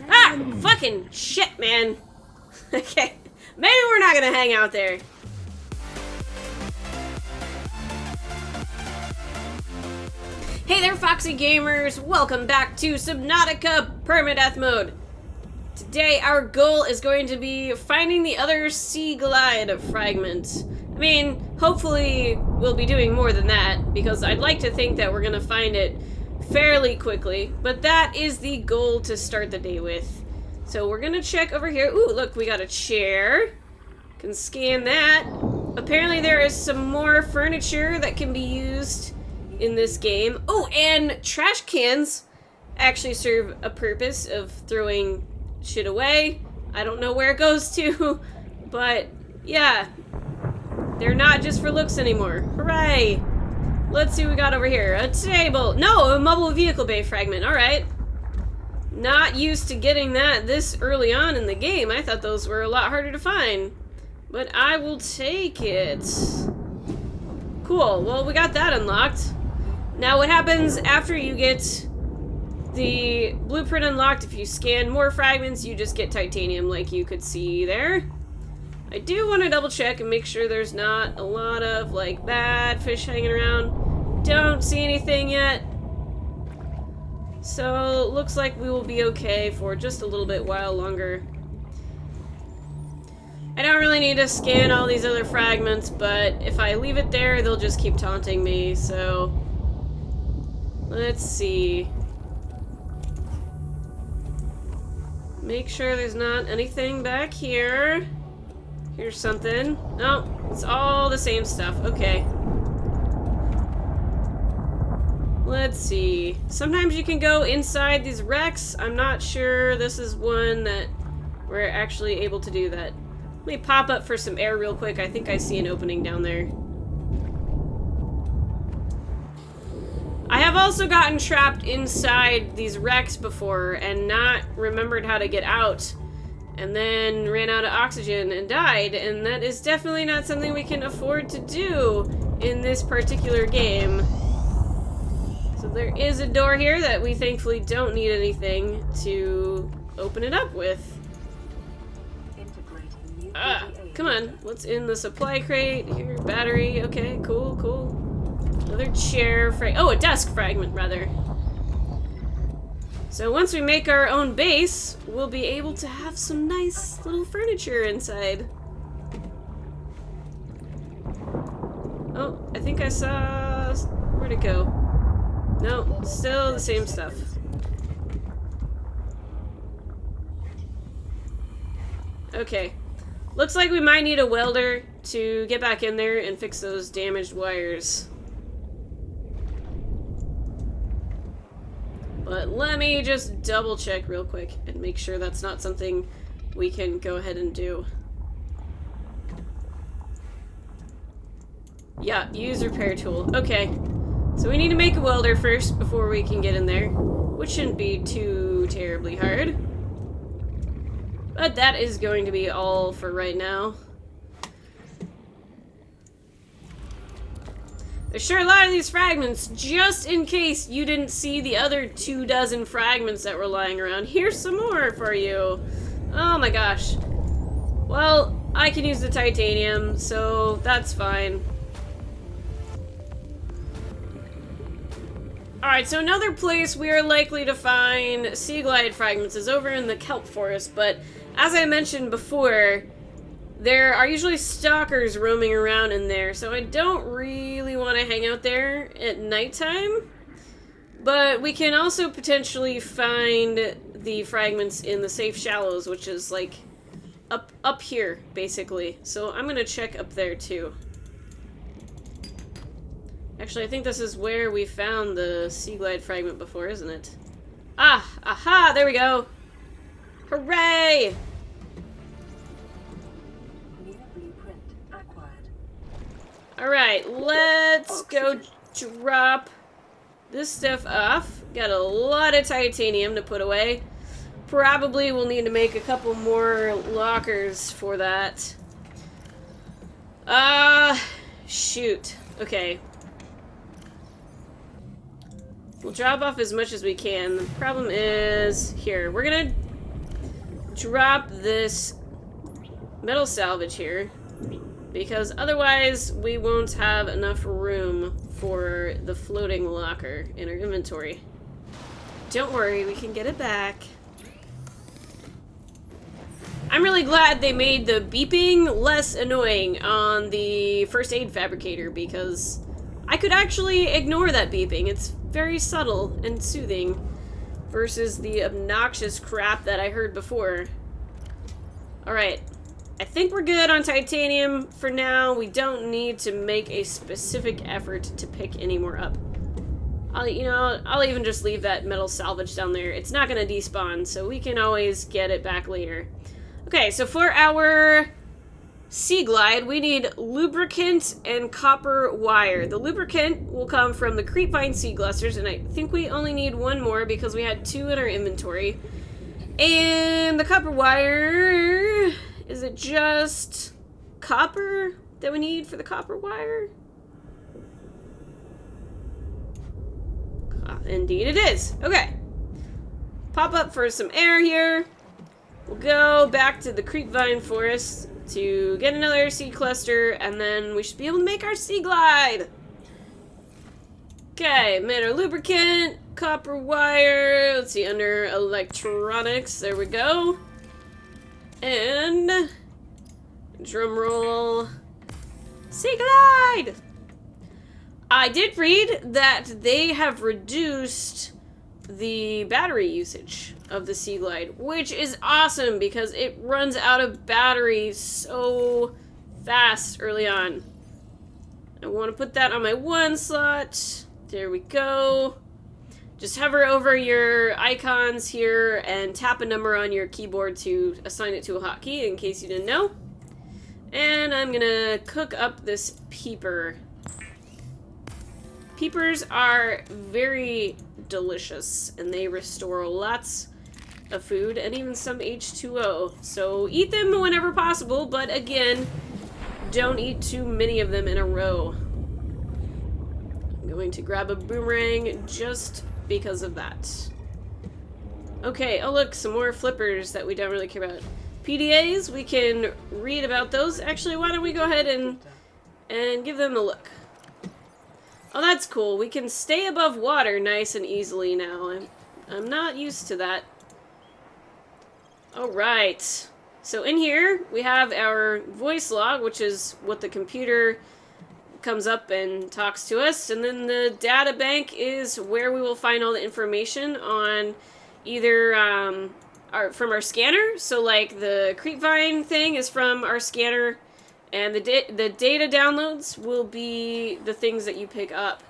Ah! Fucking shit, man. Okay. Maybe we're not gonna hang out there. Hey there, Foxy gamers! Welcome back to Subnautica Permadeath Mode. Today, our goal is going to be finding the other sea glide fragment. I mean, hopefully we'll be doing more than that, because I'd like to think that we're gonna find it fairly quickly, but that is the goal to start the day with. So we're gonna check over here. Ooh, look, we got a chair. Can scan that. Apparently there is some more furniture that can be used in this game. Oh, and trash cans actually serve a purpose of throwing shit away. I don't know where it goes to, but yeah. They're not just for looks anymore. Hooray! Let's see what we got over here. A table. No, a mobile vehicle bay fragment. Alright. Not used to getting that this early on in the game. I thought those were a lot harder to find. But I will take it. Cool. Well, we got that unlocked. Now, what happens after you get the blueprint unlocked? If you scan more fragments, you just get titanium, like you could see there. I do want to double check and make sure there's not a lot of, like, bad fish hanging around. Don't see anything yet. So, looks like we will be okay for just a little bit while longer. I don't really need to scan all these other fragments, but if I leave it there, they'll just keep taunting me, so... Let's see. Make sure there's not anything back here. Here's something. No, it's all the same stuff. Okay. Let's see. Sometimes you can go inside these wrecks. I'm not sure this is one that we're actually able to do that. Let me pop up for some air real quick. I think I see an opening down there. I have also gotten trapped inside these wrecks before and not remembered how to get out, and then ran out of oxygen and died, and that is definitely not something we can afford to do in this particular game. So there is a door here that we thankfully don't need anything to open it up with. Ah, come on. What's in the supply crate? Here, battery. Okay, cool, cool. Another chair oh, a desk fragment, rather. So once we make our own base, we'll be able to have some nice little furniture inside. Oh, I think I saw... Where'd it go? No, still the same stuff. Okay. Looks like we might need a welder to get back in there and fix those damaged wires. But let me just double check real quick and make sure that's not something we can go ahead and do. Yeah, use repair tool. Okay. So we need to make a welder first before we can get in there, which shouldn't be too terribly hard. But that is going to be all for right now. There's sure a lot of these fragments, just in case you didn't see the other 24 fragments that were lying around. Here's some more for you. Oh my gosh. Well, I can use the titanium, so that's fine. Alright, so another place we are likely to find sea glide fragments is over in the kelp forest, but as I mentioned before, there are usually stalkers roaming around in there, so I don't really want to hang out there at nighttime. But we can also potentially find the fragments in the safe shallows, which is like up here, basically. So I'm gonna check up there too. Actually, I think this is where we found the sea glide fragment before, isn't it? Ah, aha, there we go. Hooray! Alright, let's go drop this stuff off. Got a lot of titanium to put away. Probably we'll need to make a couple more lockers for that. Shoot. Okay. We'll drop off as much as we can. The problem is, here, we're gonna drop this metal salvage here, because otherwise we won't have enough room for the floating locker in our inventory. Don't worry, we can get it back. I'm really glad they made the beeping less annoying on the first aid fabricator, because I could actually ignore that beeping. It's very subtle and soothing versus the obnoxious crap that I heard before. Alright, I think we're good on titanium for now. We don't need to make a specific effort to pick any more up. I'll even just leave that metal salvage down there. It's not going to despawn, so we can always get it back later. Okay, so for our sea glide, we need lubricant and copper wire. The lubricant will come from the creepvine sea clusters, and I think we only need one more because we had 2 in our inventory. And the copper wire, is it just copper that we need for the copper wire? Indeed it is. Okay. Pop up for some air here. We'll go back to the creepvine forest to get another sea cluster, and then we should be able to make our sea glide. Okay, made our lubricant, copper wire, let's see, under electronics, there we go. And, drum roll, sea glide! I did read that they have reduced the battery usage of the sea glide, which is awesome because it runs out of battery so fast early on. I want to put that on my 1 slot. There we go. Just hover over your icons here and tap a number on your keyboard to assign it to a hotkey in case you didn't know. And I'm gonna cook up this peeper. Peepers are very delicious, and they restore lots of food and even some H2O. So eat them whenever possible, but again, don't eat too many of them in a row. I'm going to grab a boomerang just because of that. Okay, oh look, some more flippers that we don't really care about. PDAs, we can read about those. Actually, why don't we go ahead and give them a look. Oh, that's cool. We can stay above water nice and easily now. I'm not used to that. Alright. So in here, we have our voice log, which is what the computer comes up and talks to us. And then the data bank is where we will find all the information on either from our scanner. So like the creepvine thing is from our scanner. And the data downloads will be the things that you pick up.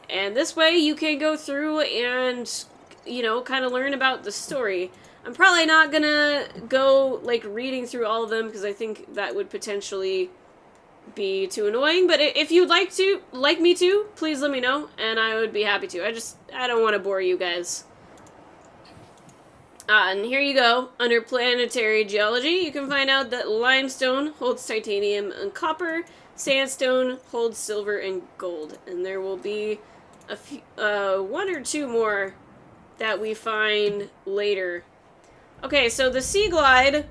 And this way you can go through and, you know, kind of learn about the story. I'm probably not gonna go, like, reading through all of them because I think that would potentially be too annoying. But if you'd like me to, please let me know and I would be happy to. I don't want to bore you guys. And here you go. Under planetary geology, you can find out that limestone holds titanium and copper, sandstone holds silver and gold. And there will be a few, 1 or 2 more that we find later. Okay, so the Sea Glide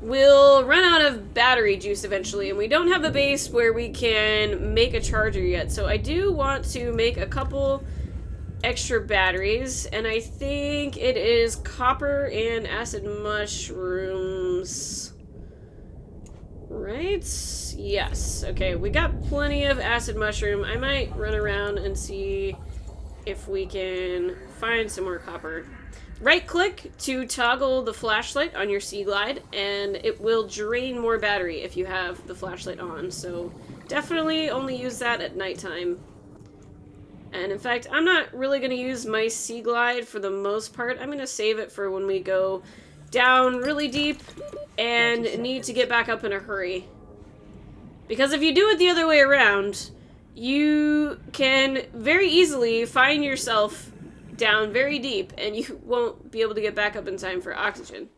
will run out of battery juice eventually, and we don't have a base where we can make a charger yet. So I do want to make a couple extra batteries, and I think it is copper and acid mushrooms. Right? Yes. Okay, we got plenty of acid mushroom. I might run around and see if we can find some more copper. Right-click to toggle the flashlight on your Sea Glide, and it will drain more battery if you have the flashlight on. So definitely only use that at nighttime. And in fact, I'm not really going to use my Sea Glide for the most part. I'm going to save it for when we go down really deep and need to get back up in a hurry. Because if you do it the other way around, you can very easily find yourself down very deep and you won't be able to get back up in time for oxygen.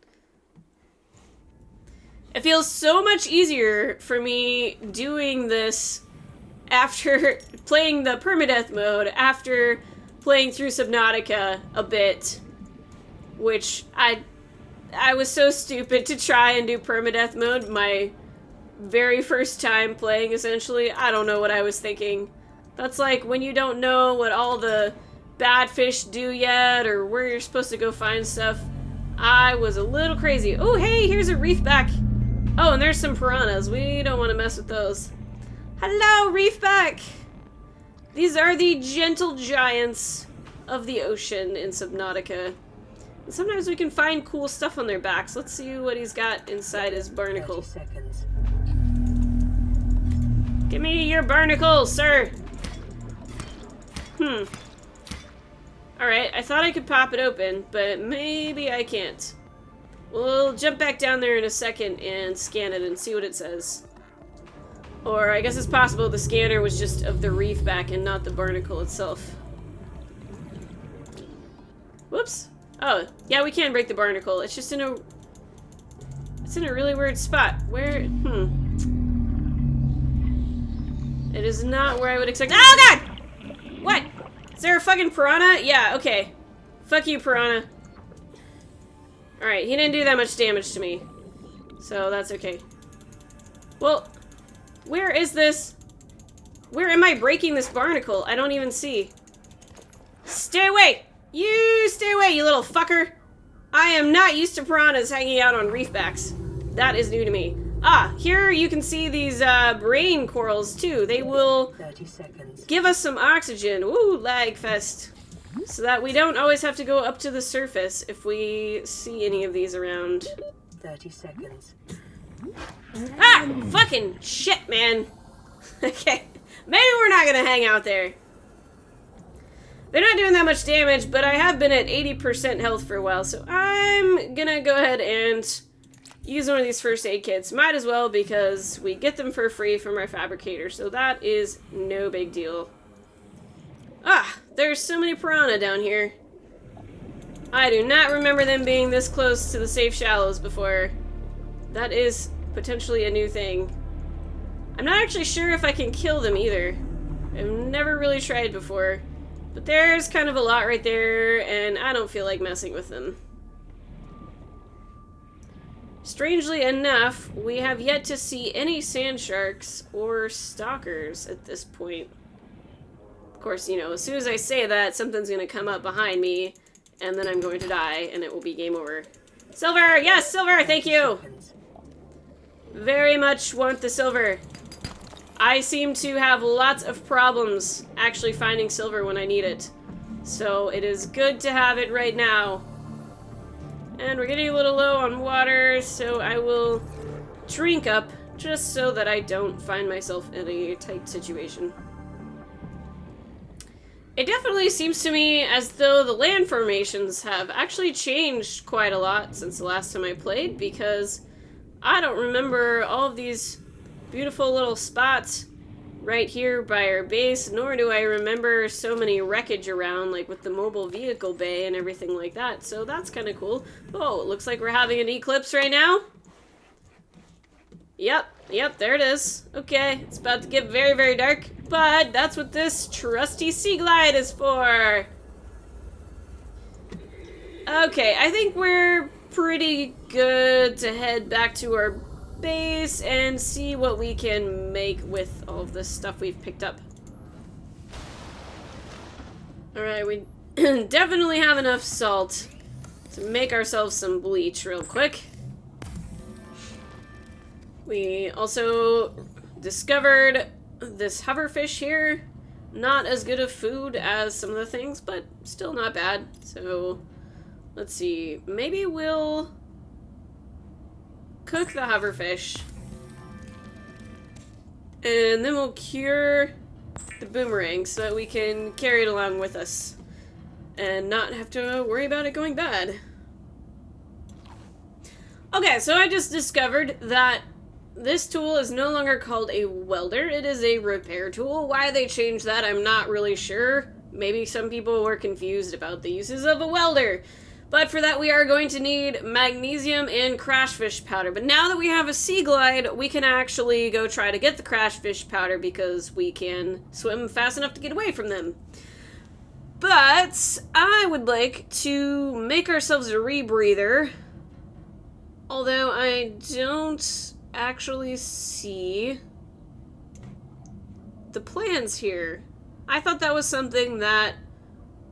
It feels so much easier for me doing this after playing the permadeath mode, after playing through Subnautica a bit, which I was so stupid to try and do permadeath mode my very first time playing, essentially. I don't know what I was thinking. That's like when you don't know what all the bad fish do yet, or where you're supposed to go find stuff. I was a little crazy. Oh, hey, here's a reef back. Oh, and there's some piranhas. We don't want to mess with those. Hello, reefback! These are the gentle giants of the ocean in Subnautica. And sometimes we can find cool stuff on their backs. Let's see what he's got inside his barnacle. 30 seconds. Give me your barnacle, sir! Alright, I thought I could pop it open, but maybe I can't. We'll jump back down there in a second and scan it and see what it says. Or I guess it's possible the scanner was just of the reef back and not the barnacle itself. Whoops. Oh, yeah, we can break the barnacle. It's just in a... It's in a really weird spot. Where... It is not where I would expect... Oh, God! What? Is there a fucking piranha? Yeah, okay. Fuck you, piranha. Alright, he didn't do that much damage to me. So that's okay. Well... Where is this? Where am I breaking this barnacle? I don't even see. Stay away! You stay away, you little fucker! I am not used to piranhas hanging out on reefbacks. That is new to me. Ah, here you can see these brain corals too. They will 30 seconds. give us some oxygen. Ooh, lag fest. So that we don't always have to go up to the surface if we see any of these around. 30 seconds. Ah! Fucking shit, man. Okay. Maybe we're not gonna hang out there. They're not doing that much damage, but I have been at 80% health for a while, so I'm gonna go ahead and use one of these first aid kits. Might as well, because we get them for free from our fabricator, so that is no big deal. Ah! There's so many piranha down here. I do not remember them being this close to the safe shallows before. That is potentially a new thing. I'm not actually sure if I can kill them either. I've never really tried before. But there's kind of a lot right there, and I don't feel like messing with them. Strangely enough, we have yet to see any sand sharks or stalkers at this point. Of course, you know, as soon as I say that, something's gonna come up behind me, and then I'm going to die, and it will be game over. Silver! Yes, silver! Thank you! Very much want the silver. I seem to have lots of problems actually finding silver when I need it. So it is good to have it right now. And we're getting a little low on water, so I will drink up just so that I don't find myself in a tight situation. It definitely seems to me as though the land formations have actually changed quite a lot since the last time I played, because I don't remember all of these beautiful little spots right here by our base, nor do I remember so many wreckage around, like with the mobile vehicle bay and everything like that, so that's kind of cool. Oh, it looks like we're having an eclipse right now. Yep, there it is. Okay, it's about to get very, very dark, but that's what this trusty sea glide is for. Okay, I think we're pretty good to head back to our base and see what we can make with all of this stuff we've picked up. Alright, we definitely have enough salt to make ourselves some bleach real quick. We also discovered this hoverfish here. Not as good of food as some of the things, but still not bad. So let's see, maybe we'll cook the hoverfish, and then we'll cure the boomerang so that we can carry it along with us and not have to worry about it going bad. Okay, so I just discovered that this tool is no longer called a welder, it is a repair tool. Why they changed that, I'm not really sure. Maybe some people were confused about the uses of a welder. But for that, we are going to need magnesium and crashfish powder. But now that we have a sea glide, we can actually go try to get the crashfish powder because we can swim fast enough to get away from them. But I would like to make ourselves a rebreather. Although I don't actually see the plans here. I thought that was something that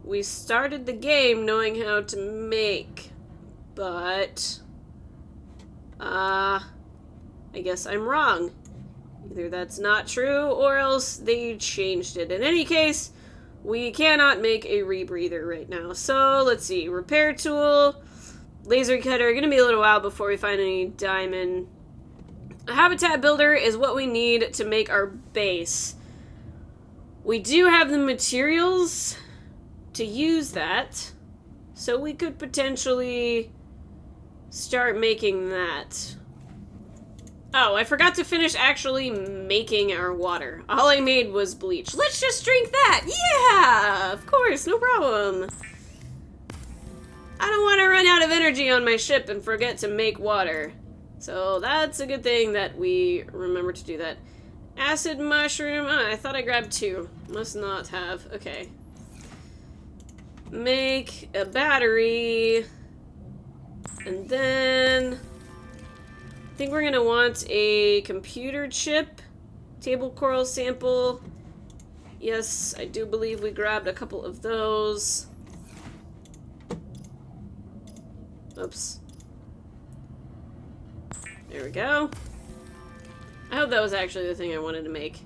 we started the game knowing how to make. But I guess I'm wrong. Either that's not true or else they changed it. In any case, we cannot make a rebreather right now. So let's see. Repair tool, laser cutter. Gonna be a little while before we find any diamond. A habitat builder is what we need to make our base. We do have the materials to use that, so we could potentially start making that. Oh, I forgot to finish actually making our water. All I made was bleach. Let's just drink that! Yeah! Of course, no problem. I don't want to run out of energy on my ship and forget to make water. So that's a good thing that we remember to do that. Acid mushroom. Oh, I thought I grabbed 2. Must not have. Okay. Make a battery. And then I think we're going to want a computer chip. Table coral sample. Yes, I do believe we grabbed a couple of those. Oops. There we go. I hope that was actually the thing I wanted to make.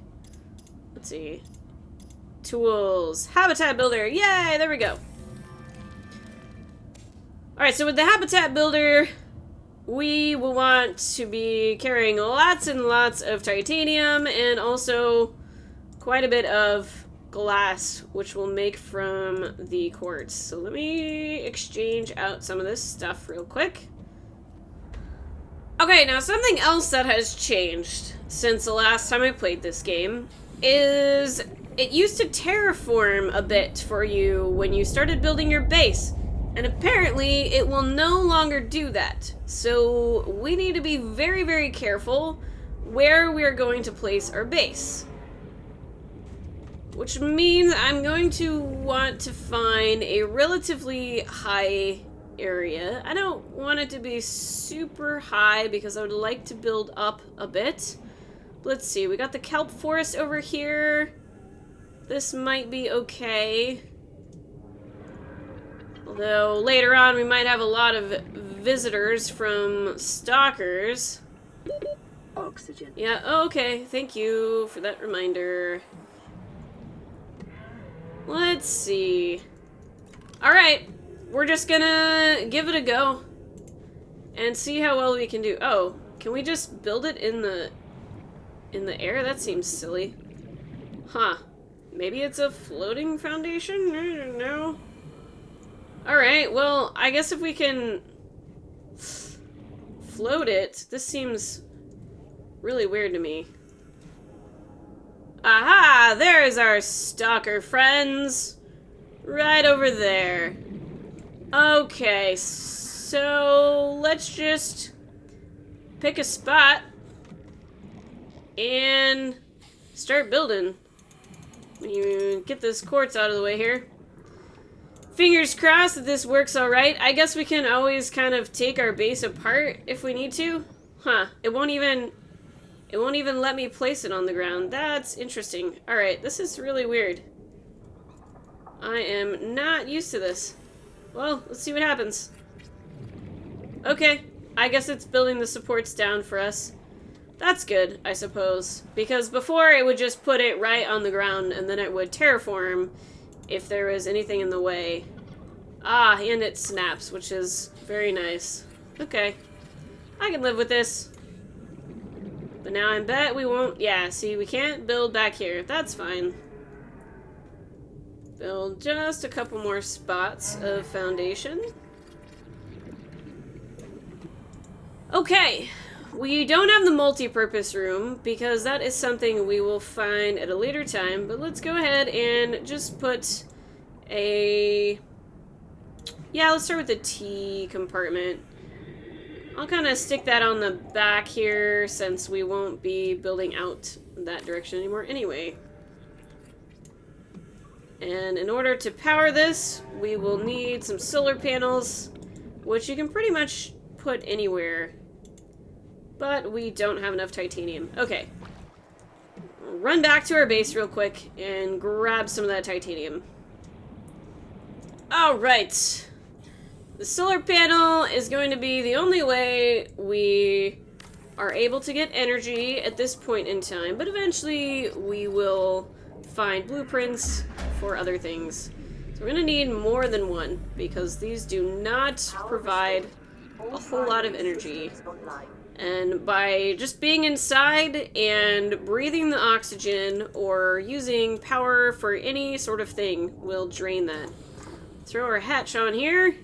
Let's see. Tools. Habitat builder. Yay! There we go. Alright, so with the habitat builder, we will want to be carrying lots and lots of titanium and also quite a bit of glass, which we'll make from the quartz. So let me exchange out some of this stuff real quick. Okay, now something else that has changed since the last time I played this game is it used to terraform a bit for you when you started building your base. And apparently it will no longer do that. So we need to be very, very careful where we are going to place our base. Which means I'm going to want to find a relatively high area. I don't want it to be super high because I would like to build up a bit. Let's see, we got the kelp forest over here. This might be okay. Although later on we might have a lot of visitors from stalkers. Oxygen. Yeah, okay, thank you for that reminder. Let's see. Alright, we're just gonna give it a go and see how well we can do. Oh, can we just build it in the air? That seems silly. Huh. Maybe it's a floating foundation? I don't know. Alright, well, I guess if we can float it, this seems really weird to me. Aha! There's our stalker friends! Right over there. Okay, so let's just pick a spot and start building. You get this quartz out of the way here. Fingers crossed that this works alright. I guess we can always kind of take our base apart if we need to. Huh, it won't even let me place it on the ground. That's interesting. Alright, this is really weird. I am not used to this. Well, let's see what happens. Okay, I guess it's building the supports down for us. That's good, I suppose. Because before it would just put it right on the ground and then it would terraform if there was anything in the way. Ah, and it snaps, which is very nice. Okay, I can live with this. But now I bet we won't... Yeah, see, we can't build back here. That's fine. Build just a couple more spots of foundation. Okay, we don't have the multi-purpose room because that is something we will find at a later time, but let's go ahead and just put a... Yeah, let's start with the T compartment. I'll kind of stick that on the back here since we won't be building out that direction anymore anyway. And in order to power this, we will need some solar panels, which you can pretty much put anywhere. But we don't have enough titanium. Okay. Run back to our base real quick and grab some of that titanium. Alright. The solar panel is going to be the only way we are able to get energy at this point in time, but eventually we will find blueprints for other things. So we're going to need more than one, because these do not provide a whole lot of energy. And by just being inside and breathing the oxygen or using power for any sort of thing will drain that. Throw our hatch on here.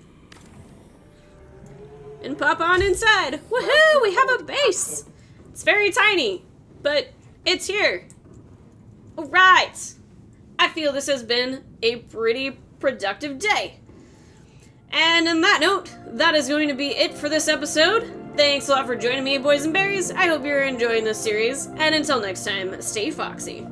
And pop on inside. Woohoo! We have a base! It's very tiny, but it's here. Alright! I feel this has been a pretty productive day. And on that note, that is going to be it for this episode. Thanks a lot for joining me, boys and berries. I hope you're enjoying this series, and until next time, stay foxy.